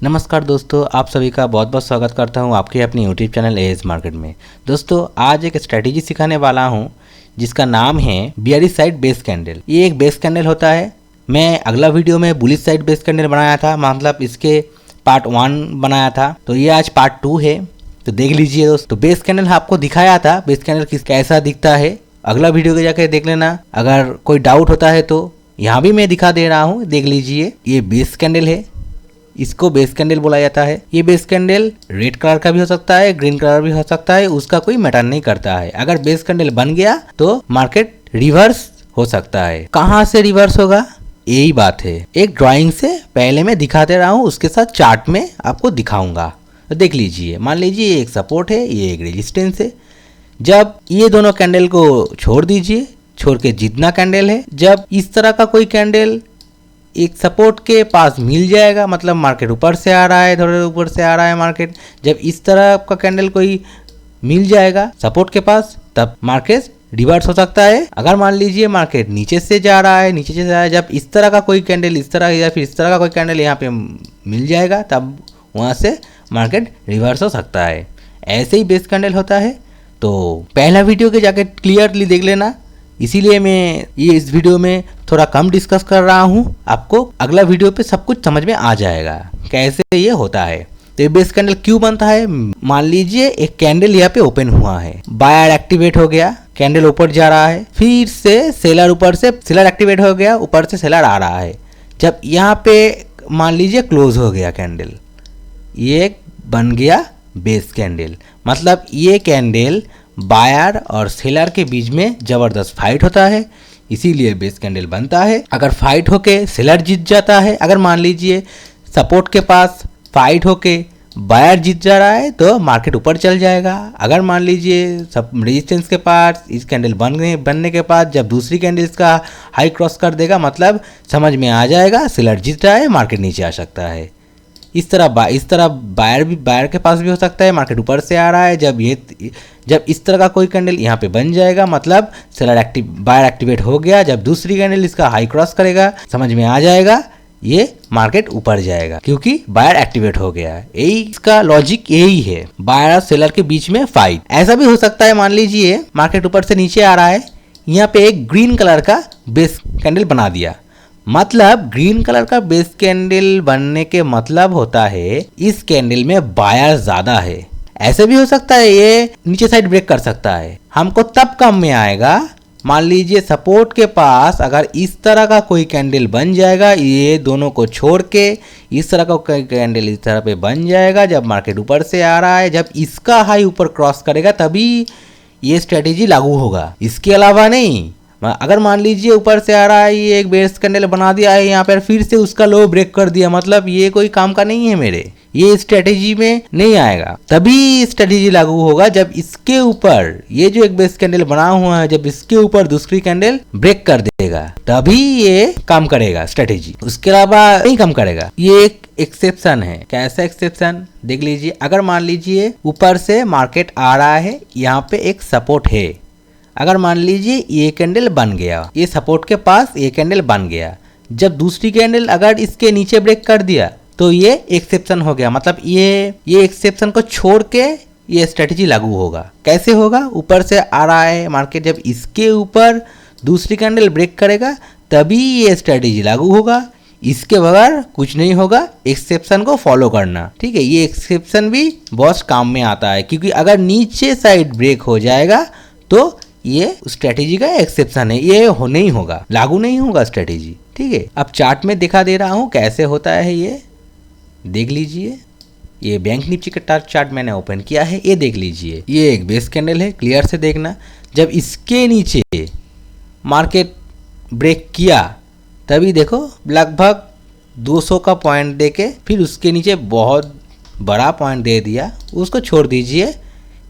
नमस्कार दोस्तों, आप सभी का बहुत बहुत स्वागत करता हूं आपके अपने यूट्यूब चैनल एएस मार्केट में। दोस्तों आज एक स्ट्रेटेजी सिखाने वाला हूं जिसका नाम है बियरिश साइड बेस कैंडल। ये एक बेस कैंडल होता है। मैं अगला वीडियो में बुलिश साइड बेस कैंडल बनाया था, मतलब इसके पार्ट 1 बनाया था, तो ये आज पार्ट 2 है, तो देख लीजिए दोस्तों। तो बेस कैंडल आपको दिखाया था, बेस कैंडल कैसा दिखता है अगला वीडियो को जाकर देख लेना। अगर कोई डाउट होता है तो यहाँ भी मैं दिखा दे रहा हूँ, देख लीजिए। ये बेस कैंडल है, इसको बेस कैंडल बोला जाता है। ये बेस कैंडल रेड कलर का भी हो सकता है, ग्रीन कलर भी हो सकता है, उसका कोई मैटर नहीं करता है। अगर बेस कैंडल बन गया तो मार्केट रिवर्स हो सकता है। कहाँ से रिवर्स होगा, यही बात है। एक ड्राइंग से पहले मैं दिखाते रहा हूँ, उसके साथ चार्ट में आपको दिखाऊंगा, तो देख लीजिए। मान लीजिए एक सपोर्ट है, ये एक रेजिस्टेंस है। जब ये दोनों कैंडल को छोड़ दीजिए, छोड़ के जितना कैंडल है, जब इस तरह का कोई कैंडल एक सपोर्ट के पास मिल जाएगा, मतलब मार्केट ऊपर से आ रहा है, थोड़ा ऊपर से आ रहा है मार्केट, जब इस तरह का कैंडल कोई मिल जाएगा सपोर्ट के पास, तब मार्केट रिवर्स हो सकता है। अगर मान लीजिए मार्केट नीचे से जा रहा है, नीचे से जा रहा है, जब इस तरह का कोई कैंडल, इस तरह या फिर इस तरह का कोई कैंडल यहाँ पे मिल जाएगा, तब वहाँ से मार्केट रिवर्स हो सकता है। ऐसे ही बेस कैंडल होता है। तो पहला वीडियो के जाके क्लियरली देख लेना, इसीलिए मैं ये इस वीडियो में थोड़ा कम डिस्कस कर रहा हूँ। आपको अगला वीडियो पे सब कुछ समझ में आ जाएगा कैसे ये होता है। तो ये बेस कैंडल क्यों बनता है, मान लीजिए एक कैंडल यहाँ पे ओपन हुआ है, बायर एक्टिवेट हो गया, कैंडल ऊपर जा रहा है, फिर से सेलर ऊपर से सेलर एक्टिवेट हो गया, ऊपर से सेलर आ रहा है। जब यहाँ पे मान लीजिए क्लोज हो गया कैंडल, ये बन गया बेस कैंडल। मतलब ये कैंडल बायर और सेलर के बीच में जबरदस्त फाइट होता है, इसीलिए बेस कैंडल बनता है। अगर फाइट होके सेलर जीत जाता है, अगर मान लीजिए सपोर्ट के पास फाइट होके बायर जीत जा रहा है, तो मार्केट ऊपर चल जाएगा। अगर मान लीजिए सब रेजिस्टेंस के पास इस कैंडल बनने के बाद जब दूसरी कैंडल इसका हाई क्रॉस कर देगा, मतलब समझ में आ जाएगा सेलर जीत रहा है, मार्केट नीचे आ सकता है। इस तरह बायर के पास भी हो सकता है, मार्केट ऊपर से आ रहा है, जब इस तरह का कोई कैंडल यहाँ पे बन जाएगा, मतलब बायर एक्टिवेट हो गया। जब दूसरी कैंडल इसका हाई क्रॉस करेगा, समझ में आ जाएगा ये मार्केट ऊपर जाएगा, क्योंकि बायर एक्टिवेट हो गया। यही इसका लॉजिक यही है, बायर और सेलर के बीच में फाइट। ऐसा भी हो सकता है, मान लीजिए मार्केट ऊपर से नीचे आ रहा है, यहाँ पे एक ग्रीन कलर का बेस कैंडल बना दिया, मतलब ग्रीन कलर का बेस कैंडल बनने के मतलब होता है इस कैंडल में बायर ज्यादा है। ऐसे भी हो सकता है ये नीचे साइड ब्रेक कर सकता है, हमको तब कम में आएगा। मान लीजिए सपोर्ट के पास अगर इस तरह का कोई कैंडल बन जाएगा, ये दोनों को छोड़ के इस तरह का कोई कैंडल इस तरह पे बन जाएगा, जब मार्केट ऊपर से आ रहा है, जब इसका हाई ऊपर क्रॉस करेगा, तभी ये स्ट्रेटेजी लागू होगा, इसके अलावा नहीं। अगर मान लीजिए ऊपर से आ रहा है, ये एक बेस कैंडल बना दिया है यहाँ पर, फिर से उसका लो ब्रेक कर दिया, मतलब ये कोई काम का नहीं है मेरे, ये स्ट्रेटेजी में नहीं आएगा। तभी स्ट्रेटेजी लागू होगा जब इसके ऊपर ये जो एक बेस कैंडल बना हुआ है, जब इसके ऊपर दूसरी कैंडल ब्रेक कर देगा, तभी ये काम करेगा स्ट्रेटेजी, उसके अलावा नहीं काम करेगा। ये एक एक्सेप्शन है। कैसा एक्सेप्शन, देख लीजिए। अगर मान लीजिए ऊपर से मार्केट आ रहा है, यहाँ पे एक सपोर्ट है, अगर मान लीजिए ये कैंडल बन गया, ये सपोर्ट के पास ये कैंडल बन गया, जब दूसरी कैंडल अगर इसके नीचे ब्रेक कर दिया, तो ये एक्सेप्शन हो गया, मतलब ये एक्सेप्शन को छोड़ के ये स्ट्रेटेजी लागू होगा। कैसे होगा, ऊपर से आ रहा है मार्केट, जब इसके ऊपर दूसरी कैंडल ब्रेक करेगा, तभी ये स्ट्रेटेजी लागू होगा, इसके बगैर कुछ नहीं होगा। एक्सेप्शन को फॉलो करना, ठीक है। ये एक्सेप्शन भी बहुत काम में आता है, क्योंकि अगर नीचे साइड ब्रेक हो जाएगा तो ये स्ट्रेटेजी का एक्सेप्शन है, ये नहीं होगा, लागू नहीं होगा स्ट्रेटेजी, ठीक है। अब चार्ट में दिखा दे रहा हूँ कैसे होता है, ये देख लीजिए। ये बैंक निफ्टी का चार्ट मैंने ओपन किया है, ये देख लीजिए। ये एक बेस कैंडल है, क्लियर से देखना। जब इसके नीचे मार्केट ब्रेक किया, तभी देखो लगभग 200 का पॉइंट देके फिर उसके नीचे बहुत बड़ा पॉइंट दे दिया, उसको छोड़ दीजिए।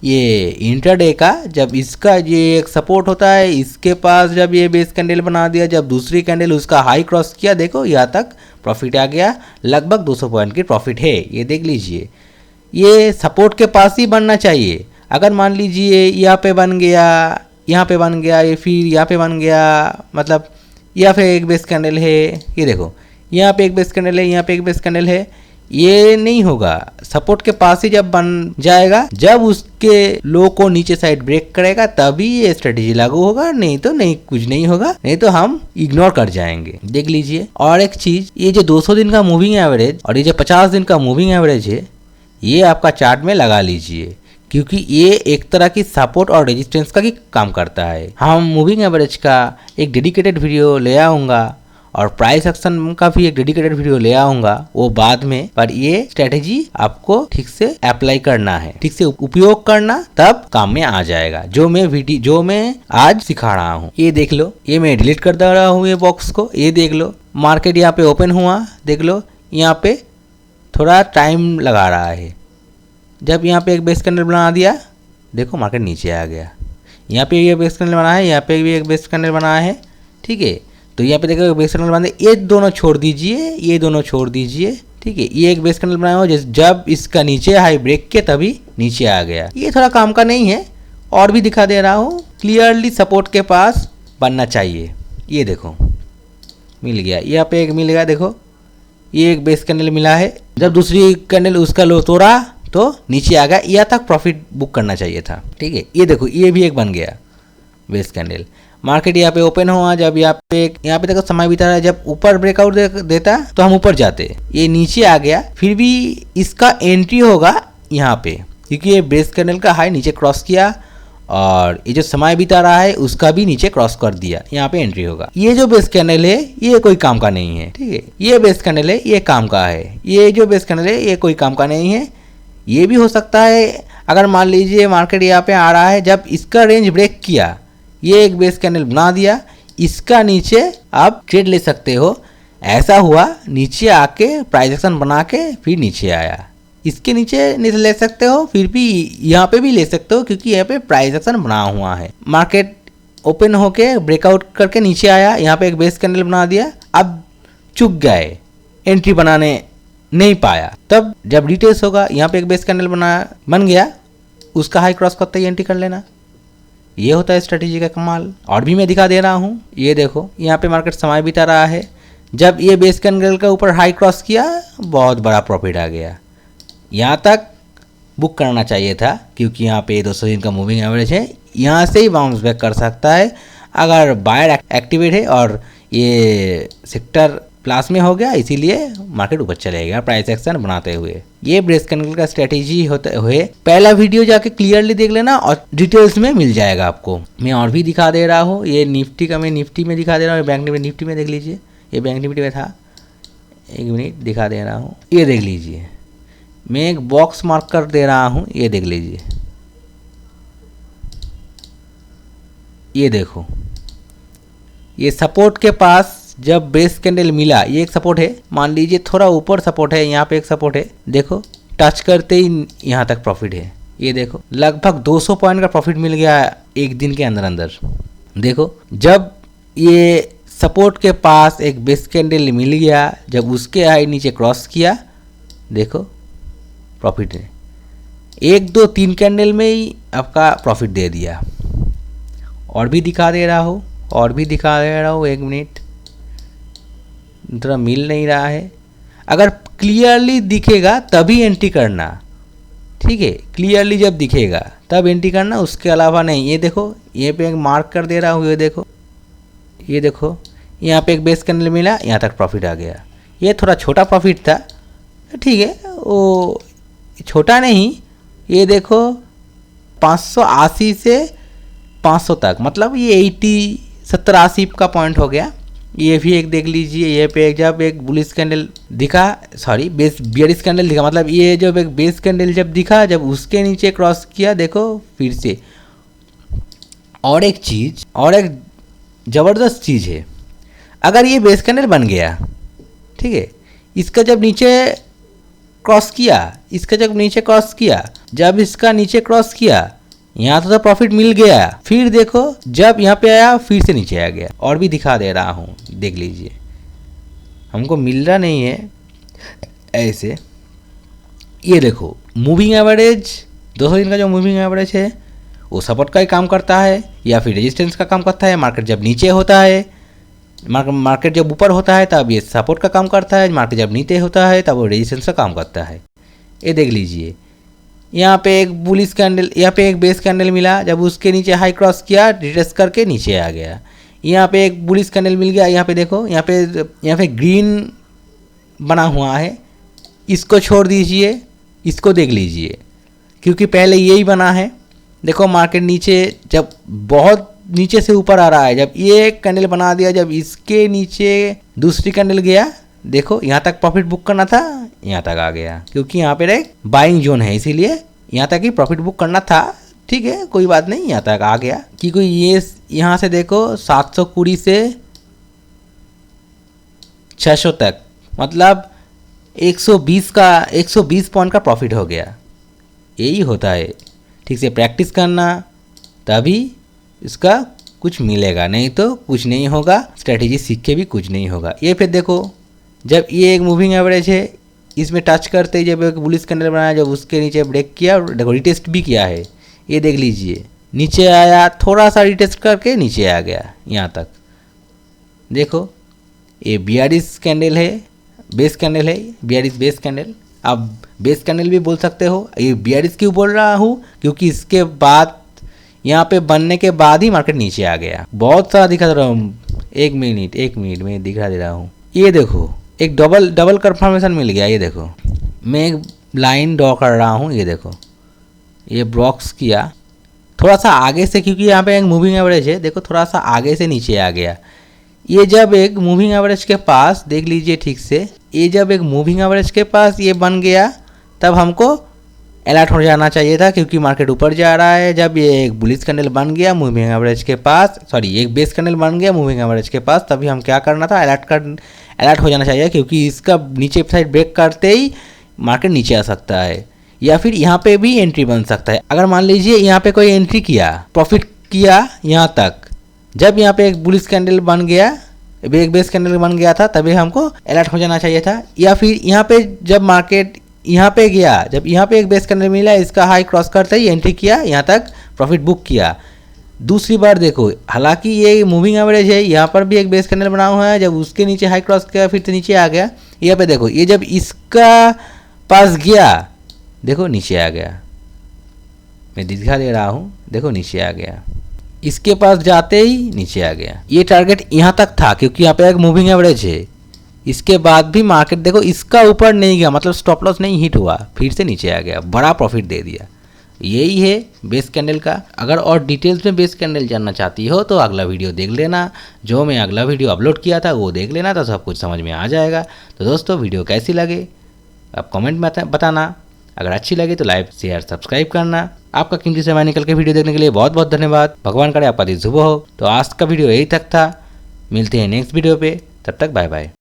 ये इंट्राडे का जब इसका ये एक सपोर्ट होता है, इसके पास जब ये बेस कैंडल बना दिया, जब दूसरी कैंडल उसका हाई क्रॉस किया, देखो यहाँ तक प्रॉफिट आ गया, लगभग 200 पॉइंट की प्रॉफिट है। ये देख लीजिए, ये सपोर्ट के पास ही बनना चाहिए। अगर मान लीजिए यहाँ पे बन गया, यहाँ पे बन गया, ये फिर यहाँ पे बन गया, मतलब यहाँ पे एक बेस कैंडल है, ये देखो यहाँ पे एक बेस कैंडल है, यहाँ पे एक बेस कैंडल है, ये नहीं होगा। सपोर्ट के पास ही जब बन जाएगा, जब उसके लो को नीचे साइड ब्रेक करेगा तभी ये स्ट्रेटेजी लागू होगा, नहीं तो नहीं, कुछ नहीं होगा, नहीं तो हम इग्नोर कर जाएंगे। देख लीजिए। और एक चीज, ये जो 200 दिन का मूविंग एवरेज और ये जो 50 दिन का मूविंग एवरेज है, ये आपका चार्ट में लगा लीजिए, क्योंकि ये एक तरह की सपोर्ट और रेजिस्टेंस का भी काम करता है। हम मूविंग एवरेज का एक डेडिकेटेड वीडियो ले आऊँगा और प्राइस एक्शन का भी एक डेडिकेटेड वीडियो ले आऊँगा, वो बाद में। पर ये स्ट्रेटेजी आपको ठीक से अप्लाई करना है, ठीक से उपयोग करना, तब काम में आ जाएगा। जो मैं आज सिखा रहा हूँ, ये देख लो। ये मैं डिलीट कर दे रहा हूँ ये बॉक्स को। ये देख लो, मार्केट यहाँ पे ओपन हुआ, देख लो यहाँ पे थोड़ा टाइम लगा रहा है। जब यहाँ पे एक बेस कैंडल बना दिया, देखो मार्केट नीचे आ गया। यहाँ पे ये बेस कैंडल बना है, यहाँ पे भी एक बेस कैंडल बना है, ठीक है। तो यहाँ पे देखो बेस कैंडल बना, ये दोनों छोड़ दीजिए, ये दोनों छोड़ दीजिए, ठीक है। ये एक बेस कैंडल बनाया हो, जब इसका नीचे हाई ब्रेक किया तभी नीचे आ गया। ये थोड़ा काम का नहीं है, और भी दिखा दे रहा हूँ। क्लियरली सपोर्ट के पास बनना चाहिए। ये देखो मिल गया, यहाँ पे एक मिल गया, देखो ये एक बेस कैंडल मिला है। जब दूसरी कैंडल उसका लो तोड़ा तो नीचे आ गया, यहाँ तक प्रॉफिट बुक करना चाहिए था, ठीक है। ये देखो ये भी एक बन गया बेस कैंडल। मार्केट यहाँ पे ओपन हुआ, जब यहाँ पे देखो समय बिता रहा है, जब ऊपर ब्रेकआउट देता तो हम ऊपर जाते, ये नीचे आ गया। फिर भी इसका एंट्री होगा यहाँ पे, क्योंकि ये बेस कैंडल का हाई नीचे क्रॉस किया और ये जो समय बिता रहा है उसका भी नीचे क्रॉस कर दिया, यहाँ पे एंट्री होगा। ये जो बेस कैंडल है ये कोई काम का नहीं है, ठीक है। ये बेस कैंडल है ये काम का है, ये जो बेस कैंडल है ये कोई काम का नहीं है। ये भी हो सकता है अगर मान लीजिए मार्केट यहाँ पे आ रहा है, जब इसका रेंज ब्रेक किया, ये एक बेस कैंडल बना दिया, इसका नीचे आप ट्रेड ले सकते हो। ऐसा हुआ, नीचे आके प्राइस एक्शन बना के फिर नीचे आया, इसके नीचे नहीं ले सकते हो, फिर भी यहाँ पे भी ले सकते हो, क्योंकि यहाँ पे प्राइस एक्शन बना हुआ है। मार्केट ओपन होके ब्रेकआउट करके नीचे आया, यहाँ पे एक बेस कैंडल बना दिया, अब चुक गए, एंट्री बनाने नहीं पाया। तब जब रिटेस्ट होगा, यहाँ पे एक बेस कैंडल बन गया, उसका हाई क्रॉस करते ही एंट्री कर लेना। ये होता है स्ट्रेटेजी का कमाल। और भी मैं दिखा दे रहा हूँ, ये देखो यहाँ पे मार्केट समय बिता रहा है, जब ये बेस कैंडल का ऊपर हाई क्रॉस किया, बहुत बड़ा प्रॉफिट आ गया। यहाँ तक बुक करना चाहिए था, क्योंकि यहाँ पे 200 दिन का मूविंग एवरेज है, यहाँ से ही बाउंस बैक कर सकता है अगर बायर एक्टिवेट है और ये सेक्टर प्लस में हो गया, इसीलिए मार्केट ऊपर चलेगा प्राइस एक्शन बनाते हुए। ये बेस कैंडल का स्ट्रेटेजी होते हुए पहला वीडियो जाके क्लियरली देख लेना और डिटेल्स में मिल जाएगा आपको। मैं और भी दिखा दे रहा हूँ, ये निफ्टी का मैं निफ्टी में दिखा दे रहा हूँ, बैंक निफ्टी में देख लीजिए, ये बैंक निफ्टी में था, एक मिनट दिखा दे रहा हूँ, ये देख लीजिए। मैं एक बॉक्स मार्क कर दे रहा हूँ, ये देख लीजिए, ये देखो, ये सपोर्ट के पास जब बेस कैंडल मिला, ये एक सपोर्ट है, मान लीजिए थोड़ा ऊपर सपोर्ट है, यहाँ पे एक सपोर्ट है, देखो टच करते ही यहाँ तक प्रॉफिट है। ये देखो लगभग 200 पॉइंट का प्रॉफिट मिल गया एक दिन के अंदर अंदर। देखो जब ये सपोर्ट के पास एक बेस कैंडल मिल गया, जब उसके हाई नीचे क्रॉस किया, देखो प्रॉफिट है, 1 2 3 कैंडल में ही आपका प्रॉफिट दे दिया। और भी दिखा दे रहा हूँ, और भी दिखा दे रहा हूँ, एक मिनट, थोड़ा मिल नहीं रहा है। अगर क्लियरली दिखेगा तभी एंट्री करना, ठीक है, क्लियरली जब दिखेगा तब एंट्री करना, उसके अलावा नहीं। ये देखो ये पे एक मार्क कर दे रहा हूँ, ये देखो, ये देखो यहाँ पे एक बेस कैंडल मिला, यहाँ तक प्रॉफिट आ गया। ये थोड़ा छोटा प्रॉफिट था, ठीक है, वो छोटा नहीं, ये देखो 580 से 500 तक, मतलब ये 80 70 80 का पॉइंट हो गया। ये भी एक देख लीजिए, ये पे जब एक बुलिश कैंडल दिखा, सॉरी बियरिश कैंडल दिखा, मतलब ये जब एक बेस कैंडल जब दिखा, जब उसके नीचे क्रॉस किया, देखो फिर से। और एक चीज़, और एक ज़बरदस्त चीज़ है, अगर ये बेस कैंडल बन गया, ठीक है, इसका जब नीचे क्रॉस किया, इसका जब नीचे क्रॉस किया, जब इसका नीचे क्रॉस किया, यहाँ तो प्रॉफिट मिल गया। फिर देखो जब यहाँ पे आया फिर से नीचे आ गया। और भी दिखा दे रहा हूँ, देख लीजिए, हमको मिल रहा नहीं है ऐसे। ये देखो मूविंग एवरेज, 200 दिन का जो मूविंग एवरेज है वो सपोर्ट का ही काम करता है या फिर रेजिस्टेंस का काम करता है। मार्केट जब नीचे होता है मार्केट जब ऊपर होता है तब ये सपोर्ट का काम करता है, मार्केट जब नीचे होता है तब वो रेजिस्टेंस का काम करता है। ये देख लीजिए, यहाँ पे एक बुलिश कैंडल, यहाँ पे एक बेस कैंडल मिला, जब उसके नीचे हाई क्रॉस किया रिट्रेस करके नीचे आ गया। यहाँ पे एक बुलिश कैंडल मिल गया, यहाँ पे देखो, यहाँ पे ग्रीन बना हुआ है, इसको छोड़ दीजिए, इसको देख लीजिए, क्योंकि पहले यही बना है। देखो मार्केट नीचे जब बहुत नीचे से ऊपर आ रहा है, जब ये कैंडल बना दिया, जब इसके नीचे दूसरी कैंडल गया, देखो यहाँ तक प्रॉफिट बुक करना था, यहाँ तक आ गया, क्योंकि यहाँ पे एक बाइंग जोन है, इसीलिए यहाँ तक ही प्रॉफिट बुक करना था। ठीक है, कोई बात नहीं, यहाँ तक आ गया। क्योंकि ये यहाँ से देखो 720 से 600 तक, मतलब 120 पॉइंट का प्रॉफिट हो गया। यही होता है, ठीक से प्रैक्टिस करना, तभी इसका कुछ मिलेगा, नहीं तो कुछ नहीं होगा। स्ट्रेटेजी सीख के भी कुछ नहीं होगा। ये फिर देखो, जब ये एक मूविंग एवरेज है, इसमें टच करते ही जब एक बुलिश कैंडल बनाया, जब उसके नीचे ब्रेक किया, देखो रिटेस्ट भी किया है, ये देख लीजिए, नीचे आया, थोड़ा सा रिटेस्ट करके नीचे आ गया यहाँ तक। देखो ये बियरिश कैंडल है, बेस कैंडल है, बियरिश बेस कैंडल, आप बेस कैंडल भी बोल सकते हो। ये बियरिश क्यों बोल रहा हूँ, क्योंकि इसके बाद यहाँ पे बनने के बाद ही मार्केट नीचे आ गया। बहुत सारा दिखा दे रहा हूँ, एक मिनट में दिखा दे रहा हूँ। ये देखो एक डबल कंफर्मेशन मिल गया। ये देखो मैं एक लाइन ड्रॉ कर रहा हूँ, ये देखो ये ब्लॉक्स किया थोड़ा सा आगे से, क्योंकि यहाँ पे एक मूविंग एवरेज है, देखो थोड़ा सा आगे से नीचे आ गया। ये जब एक मूविंग एवरेज के पास, देख लीजिए ठीक से, ये जब एक मूविंग एवरेज के पास ये बन गया, तब हमको अलर्ट हो जाना चाहिए था, क्योंकि मार्केट ऊपर जा रहा है। जब ये एक बुलिश कैंडल बन गया मूविंग एवरेज के पास, एक बेस कैंडल बन गया मूविंग एवरेज के पास, तभी हम क्या करना था, अलर्ट हो जाना चाहिए, क्योंकि इसका नीचे साइड ब्रेक करते ही मार्केट नीचे आ सकता है, या फिर यहाँ पे भी एंट्री बन सकता है। अगर मान लीजिए यहाँ पे कोई एंट्री किया, प्रॉफिट किया यहाँ तक, जब यहाँ पे एक बुलिश कैंडल बन गया, एक बेस कैंडल बन गया था, तभी हमको अलर्ट हो जाना चाहिए था। या फिर यहाँ पे जब मार्केट यहाँ पे गया, जब यहाँ पे एक बेस कैंडल मिला, इसका हाई क्रॉस करते ही एंट्री किया, यहाँ तक प्रॉफिट बुक किया। दूसरी बार देखो, हालांकि ये मूविंग एवरेज है, यहाँ पर भी एक बेस कैंडल बना हुआ है, जब उसके नीचे हाई क्रॉस किया, फिर से नीचे आ गया। यहाँ पे देखो, ये जब इसका पास गया, देखो नीचे आ गया, मैं दिखा दे रहा हूँ, देखो नीचे आ गया, इसके पास जाते ही नीचे आ गया। ये टारगेट यहाँ तक था, क्योंकि यहाँ पे एक मूविंग एवरेज है। इसके बाद भी मार्केट देखो इसका ऊपर नहीं गया, मतलब स्टॉप लॉस नहीं हिट हुआ, फिर से नीचे आ गया, बड़ा प्रॉफिट दे दिया। यही है बेस कैंडल का। अगर और डिटेल्स में बेस कैंडल जानना चाहती हो तो अगला वीडियो देख लेना, जो मैं अगला वीडियो अपलोड किया था वो देख लेना, तो सब कुछ समझ में आ जाएगा। तो दोस्तों वीडियो कैसी लगे आप कमेंट में बताना, अगर अच्छी लगे तो लाइक शेयर सब्सक्राइब करना। आपका कीमती समय निकल के वीडियो देखने के लिए बहुत बहुत धन्यवाद। भगवान करे आपका दिन शुभ हो। तो आज का वीडियो यही तक था, मिलते हैं नेक्स्ट वीडियो पे, तब तक बाय बाय।